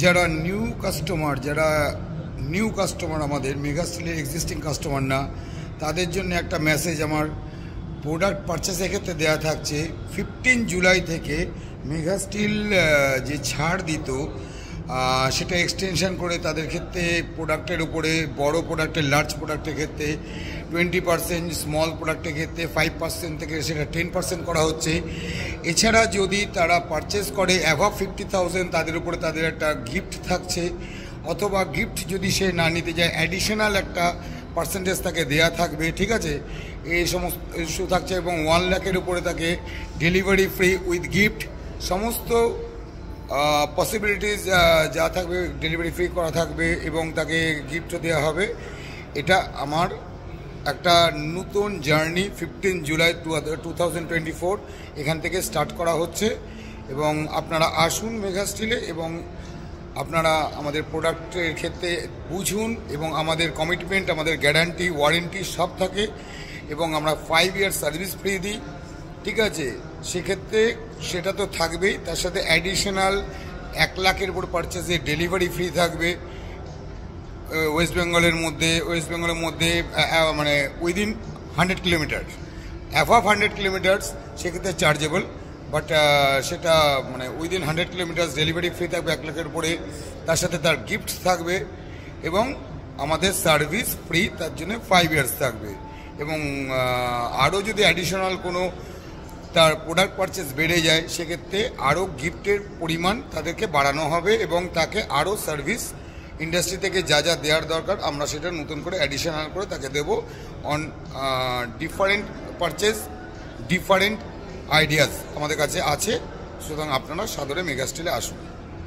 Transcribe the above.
যারা new customer আমাদের mega স্টিলের এক্সিস্টিং কাস্টমার না, তাদের জন্য একটা মেসেজ আমার প্রোডাক্ট পারচেসের ক্ষেত্রে দেওয়া থাকছে। 15 জুলাই থেকে মেগা স্টিল যে ছাড় দিত সেটা এক্সটেনশন করে তাদের ক্ষেত্রে প্রোডাক্টের উপরে, বড় প্রোডাক্টের, লার্জ প্রোডাক্টের ক্ষেত্রে 20%, স্মল প্রোডাক্টের ক্ষেত্রে 5% থেকে সেটা 10% করা হচ্ছে। এছাড়া যদি তারা পারচেস করে অ্যাভাব 50,000 তাদের উপরে তাদের একটা গিফট থাকছে, অথবা গিফট যদি সে না নিতে যায় অ্যাডিশনাল একটা পার্সেন্টেজ তাকে দেয়া থাকবে, ঠিক আছে। এই সমস্ত ইস্যু থাকছে এবং 1 লাখের উপরে তাকে ডেলিভারি ফ্রি উইথ গিফট, সমস্ত পসিবিলিটিস যা থাকবে ডেলিভারি ফ্রি করা থাকবে এবং তাকে গিফটও দেওয়া হবে। এটা আমার একটা নতুন জার্নি 15 জুলাই 2024 এখান থেকে স্টার্ট করা হচ্ছে। এবং আপনারা আসুন মেগা স্টিলে এবং আপনারা আমাদের প্রোডাক্টের ক্ষেত্রে বুঝুন এবং আমাদের কমিটমেন্ট, আমাদের গ্যারান্টি, ওয়ারেন্টি সব থাকে এবং আমরা 5 ইয়ার সার্ভিস ফ্রি দিই, ঠিক আছে। সেক্ষেত্রে সেটা তো থাকবেই, তার সাথে অ্যাডিশনাল 1 লাখের উপর পারচেসে ডেলিভারি ফ্রি থাকবে ওয়েস্ট বেঙ্গলের মধ্যে মানে উইদিন 100 কিলোমিটার, অ্যাভাব 100 কিলোমিটার্স সেক্ষেত্রে চার্জেবল, বাট সেটা মানে উইদিন 100 কিলোমিটার্স ডেলিভারি ফ্রি থাকবে 1 লাখের উপরে, তার সাথে তার গিফট থাকবে এবং আমাদের সার্ভিস ফ্রি, তার জন্য 5 ইয়ার্স থাকবে। এবং আরও যদি অ্যাডিশনাল কোনো তার প্রোডাক্ট পারচেস বেড়ে যায় সেক্ষেত্রে আরও গিফটের পরিমাণ তাদেরকে বাড়ানো হবে এবং তাকে আরও সার্ভিস ইন্ডাস্ট্রি থেকে যা যা দেওয়ার দরকার আমরা সেটা নতুন করে অ্যাডিশনাল করে তাকে দেবো on different purchase, different ideas আমাদের কাছে আছে। সুতরাং আপনারা সাদরে মেগা স্টিলে আসুন।